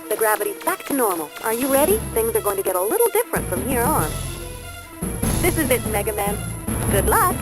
The gravity's back to normal. Are you ready? Things are going to get a little different from here on. This is it, Megaman. Good luck!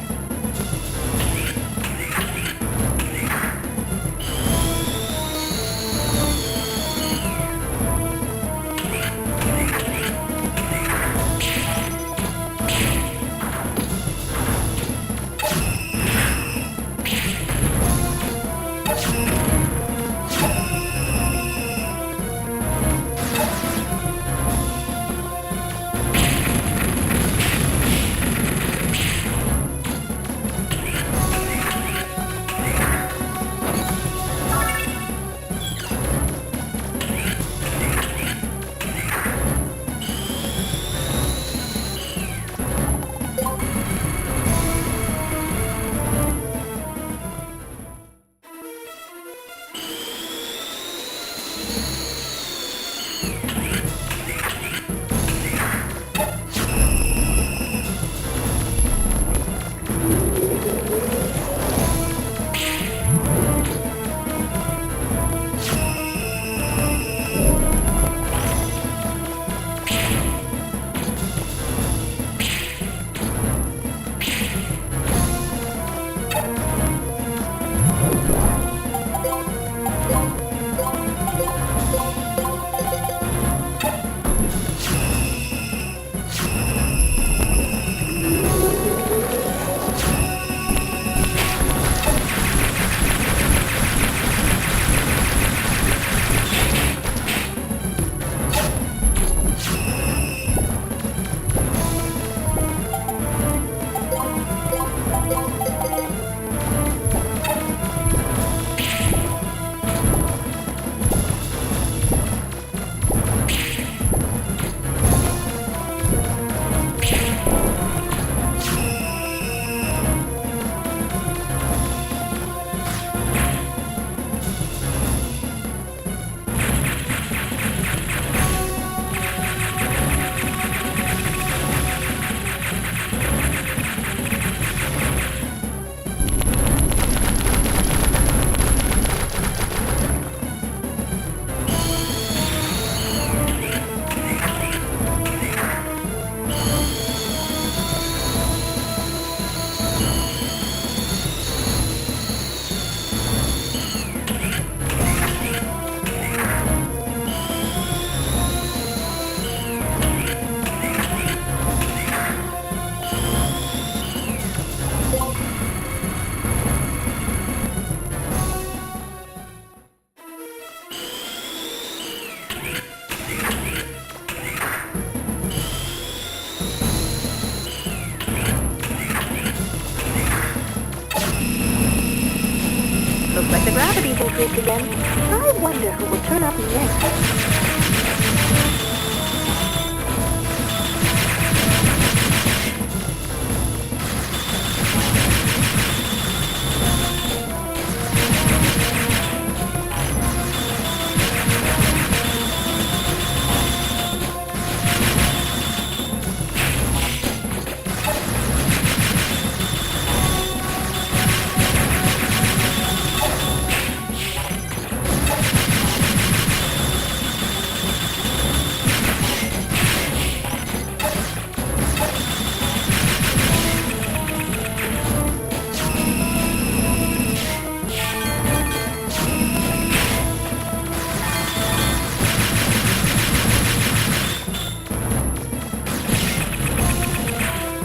Looks like the gravity's increased again. I wonder who will turn up next.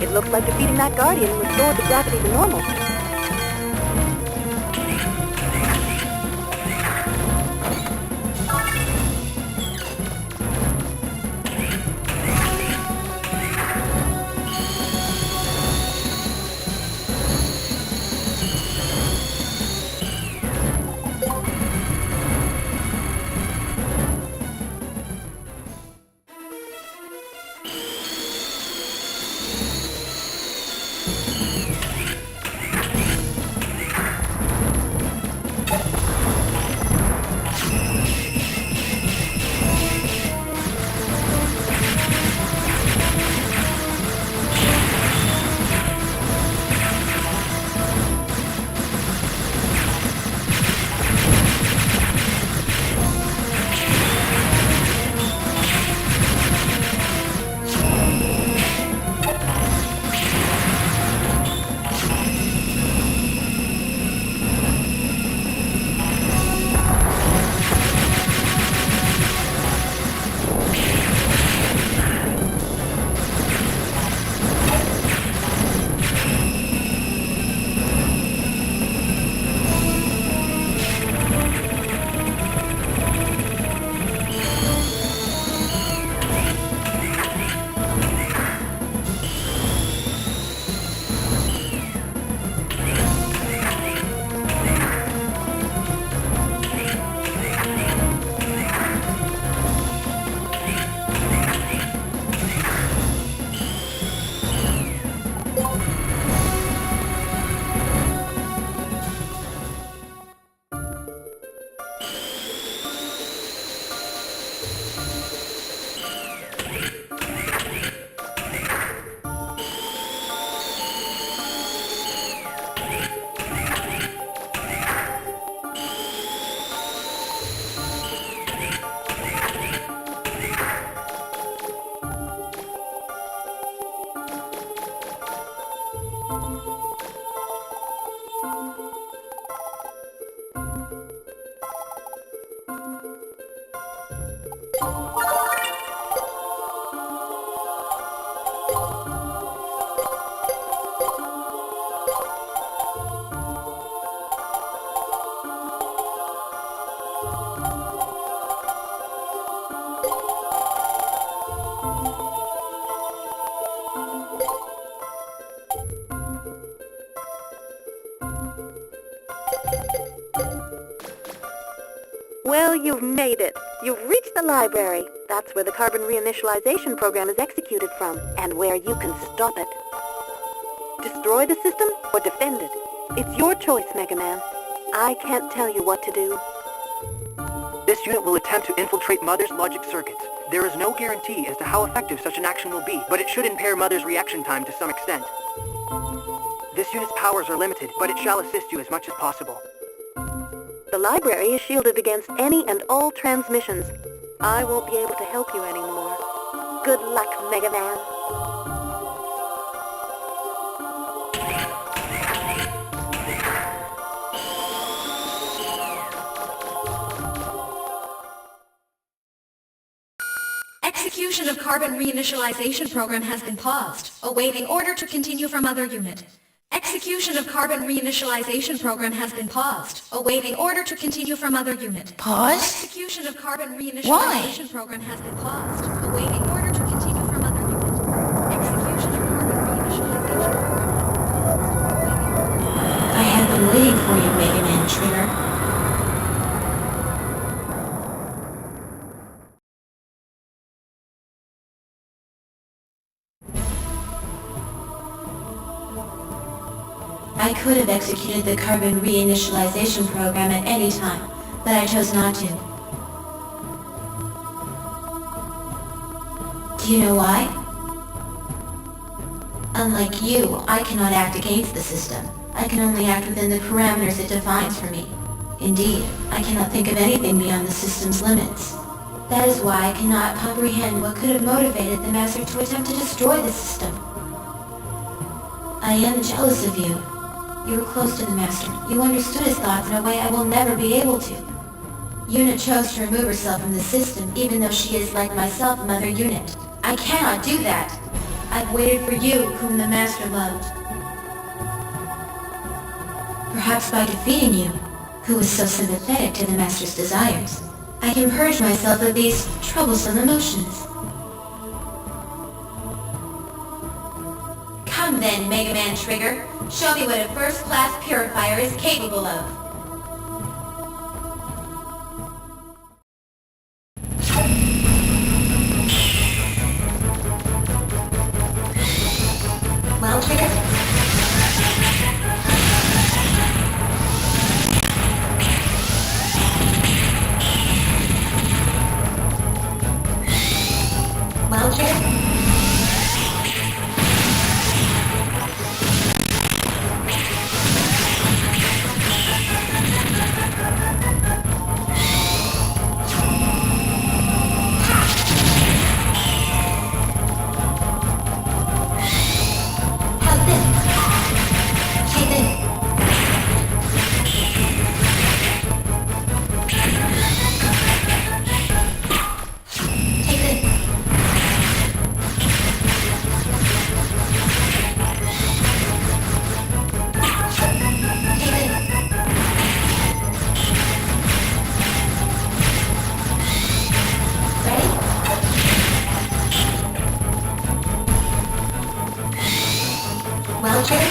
It looks like defeating that Guardian restored the gravity to normal. Well, you've made it. You've reached the library. That's where the carbon reinitialization program is executed from, and where you can stop it. Destroy the system or defend it. It's your choice, Megaman. I can't tell you what to do. This unit will attempt to infiltrate Mother's logic circuits. There is no guarantee as to how effective such an action will be, but it should impair Mother's reaction time to some extent. This unit's powers are limited, but it shall assist you as much as possible. The library is shielded against any and all transmissions. I won't be able to help you anymore. Good luck, Megaman. Execution of carbon reinitialization program has been paused, awaiting order to continue from other unit. Execution of carbon reinitialization program has been paused, awaiting order to continue from other unit. Paused? Execution of carbon reinitialization program has been paused, awaiting order to continue from other unit. Execution of carbon reinitialization program has been paused. I have been waiting for you, Megaman Trigger. I could have executed the carbon reinitialization program at any time, but I chose not to. Do you know why? Unlike you, I cannot act against the system. I can only act within the parameters it defines for me. Indeed, I cannot think of anything beyond the system's limits. That is why I cannot comprehend what could have motivated the Master to attempt to destroy the system. I am jealous of you. You were close to the Master. You understood his thoughts in a way I will never be able to. Unit chose to remove herself from the system, even though she is, like myself, Mother Unit. I cannot do that. I've waited for you, whom the Master loved. Perhaps by defeating you, who was so sympathetic to the Master's desires, I can purge myself of these troublesome emotions. Come then, Megaman Trigger. Show me what a first-class purifier is capable of. Well, Trigger? Well, Trigger? Well, Trigger?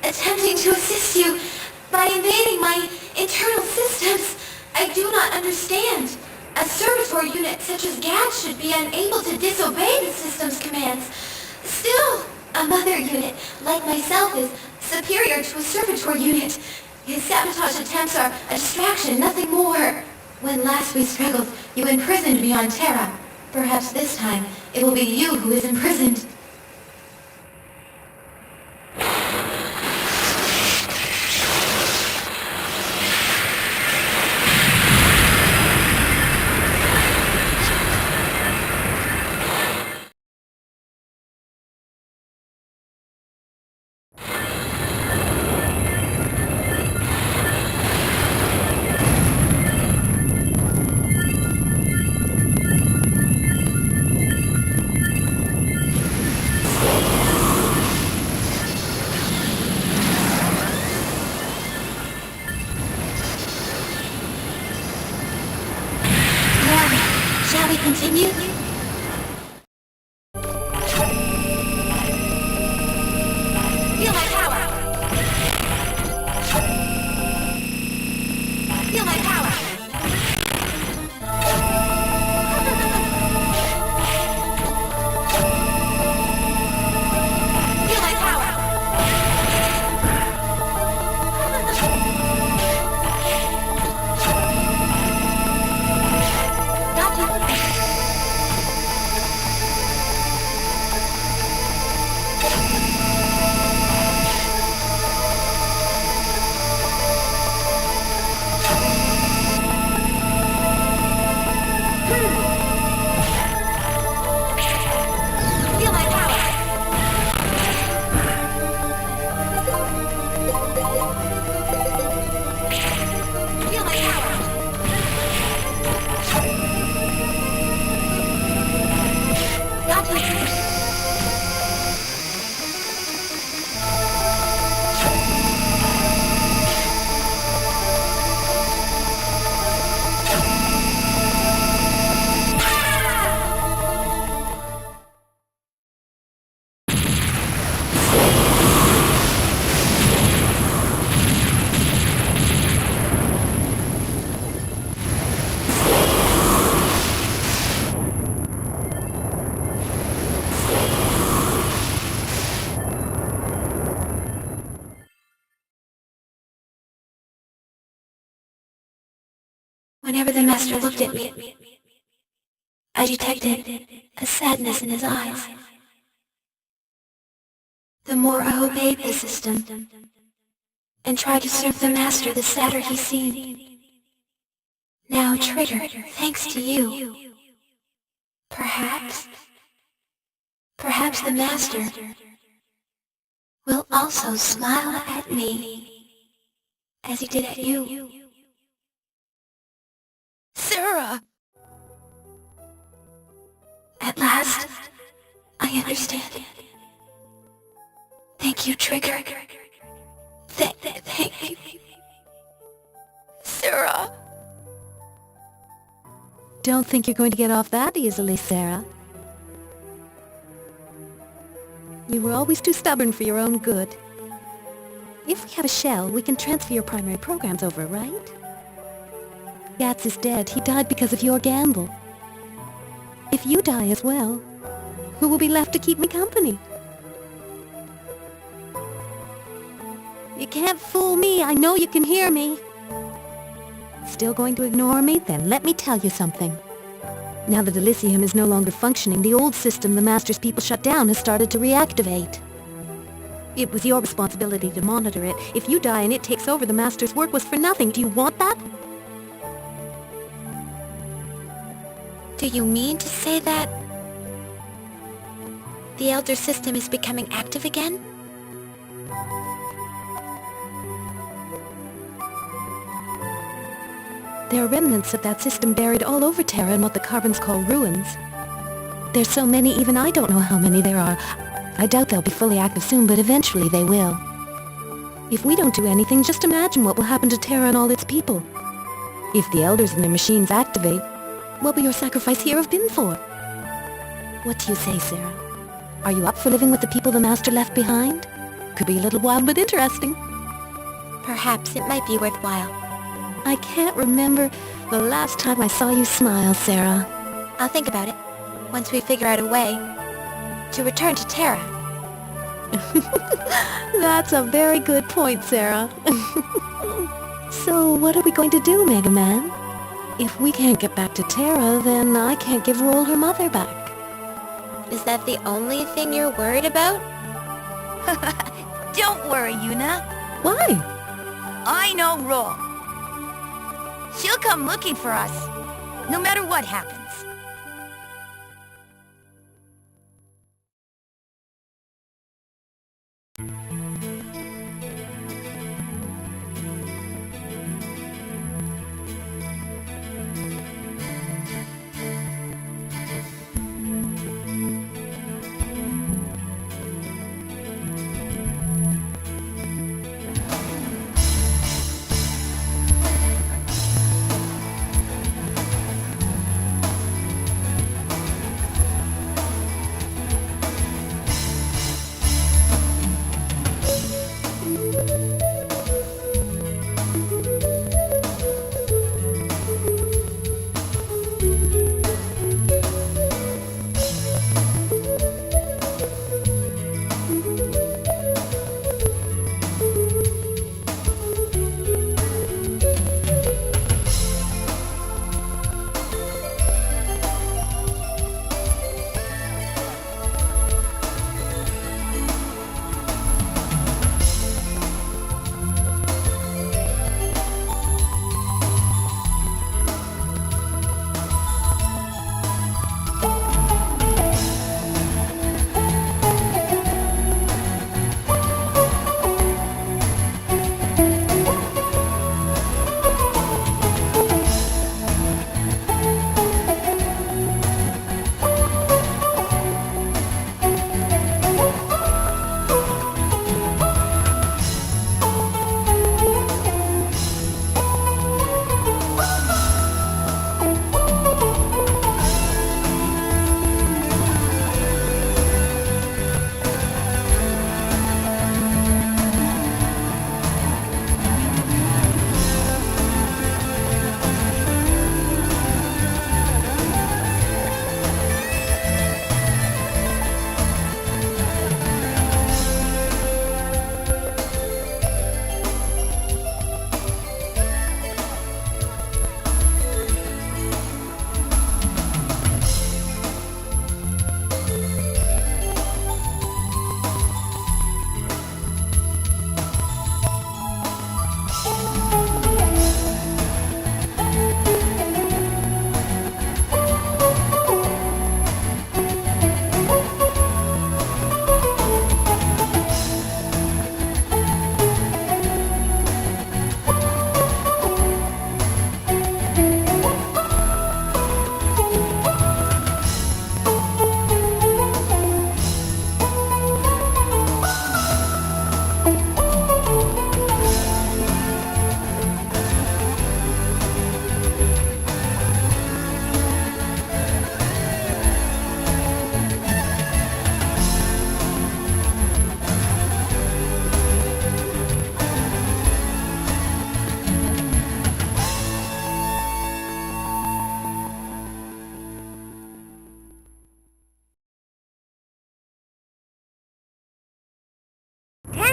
Attempting to assist you by invading my internal systems. I do not understand. A servitor unit such as GAD should be unable to disobey the system's commands. Still, a mother unit like myself is superior to a servitor unit. His sabotage attempts are a distraction, nothing more. When last we struggled, you imprisoned me on Terra. Perhaps this time, it will be you who is imprisoned. Shall we continue? Feel my power! Feel my power! Feel my power! Got you! Feel my power! Feel my power! Got you! Whenever the Master looked at me, I detected a sadness in his eyes. The more I obeyed the system and tried to serve the Master, the sadder he seemed. Now, Trigger, thanks to you, perhaps the Master will also smile at me as he did at you. Sera! At last, I understand. Thank you, Trigger. Thank you. Sera! Don't think you're going to get off that easily, Sera. You were always too stubborn for your own good. If we have a shell, we can transfer your primary programs over, right? Gats is dead. He died because of your gamble. If you die as well, who will be left to keep me company? You can't fool me. I know you can hear me. Still going to ignore me? Then let me tell you something. Now that Elysium is no longer functioning, the old system the Master's people shut down has started to reactivate. It was your responsibility to monitor it. If you die and it takes over, the Master's work was for nothing. Do you want that? Do you mean to say that the Elder System is becoming active again? There are remnants of that system buried all over Terra in what the Carbons call ruins. There's so many, even I don't know how many there are. I doubt they'll be fully active soon, but eventually they will. If we don't do anything, just imagine what will happen to Terra and all its people. If the Elders and their machines activate, what will your sacrifice here have been for? What do you say, Sera? Are you up for living with the people the Master left behind? Could be a little wild, but interesting. Perhaps it might be worthwhile. I can't remember the last time I saw you smile, Sera. I'll think about it, once we figure out a way to return to Terra. That's a very good point, Sera. So, what are we going to do, Megaman? If we can't get back to Terra, then I can't give Roll her mother back. Is that the only thing you're worried about? Don't worry, Yuna. Why? I know Roll. She'll come looking for us, no matter what happens.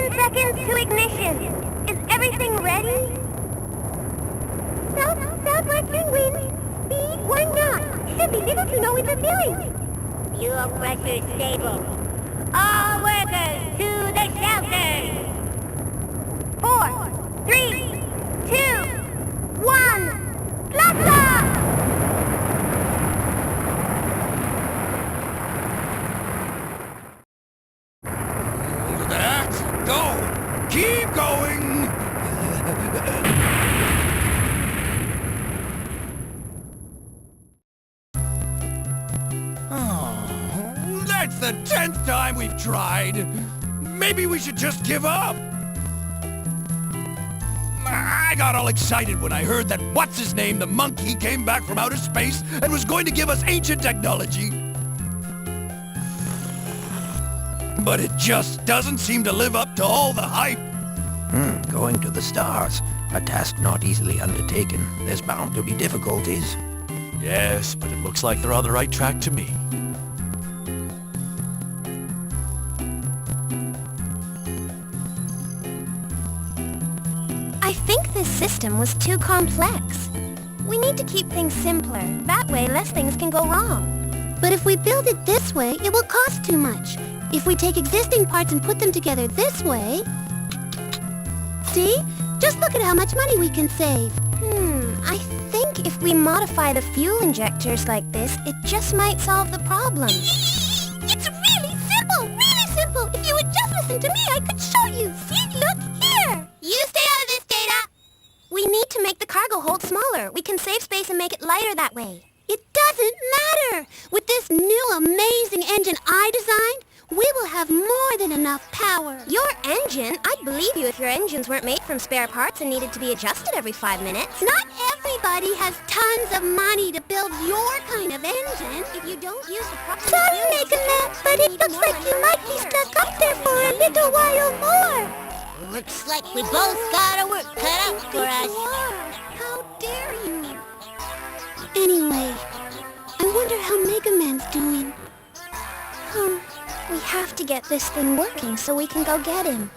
Seconds to ignition. Is everything ready? Southwestern wind, speed 1 knot. Should be little to no interference. Fuel pressure stable. All workers to the shelters. 4, 3, 2, 1. Blast off! Keep going! Oh, that's the 10th time we've tried. Maybe we should just give up. I got all excited when I heard that what's-his-name, the monkey, came back from outer space and was going to give us ancient technology. But it just doesn't seem to live up to all the hype. Going to the stars. A task not easily undertaken. There's bound to be difficulties. Yes, but it looks like they're on the right track to me. I think this system was too complex. We need to keep things simpler. That way, less things can go wrong. But if we build it this way, it will cost too much. If we take existing parts and put them together this way... See? Just look at how much money we can save. I think if we modify the fuel injectors like this, it just might solve the problem. It's really simple! Really simple! If you would just listen to me, I could show you. See? Look here! You stay out of this, Data! We need to make the cargo hold smaller. We can save space and make it lighter that way. It doesn't matter! With this new amazing engine I designed, we will have more than enough power. Your engine? I'd believe you if your engines weren't made from spare parts and needed to be adjusted every 5 minutes. Not everybody has tons of money to build your kind of engine. If you don't use the proper... Sorry, Megaman, but it looks like you might be stuck up there for a little while more. Looks like we both got our work cut out for us. How dare you? Anyway, I wonder how Megaman's doing. We have to get this thing working so we can go get him.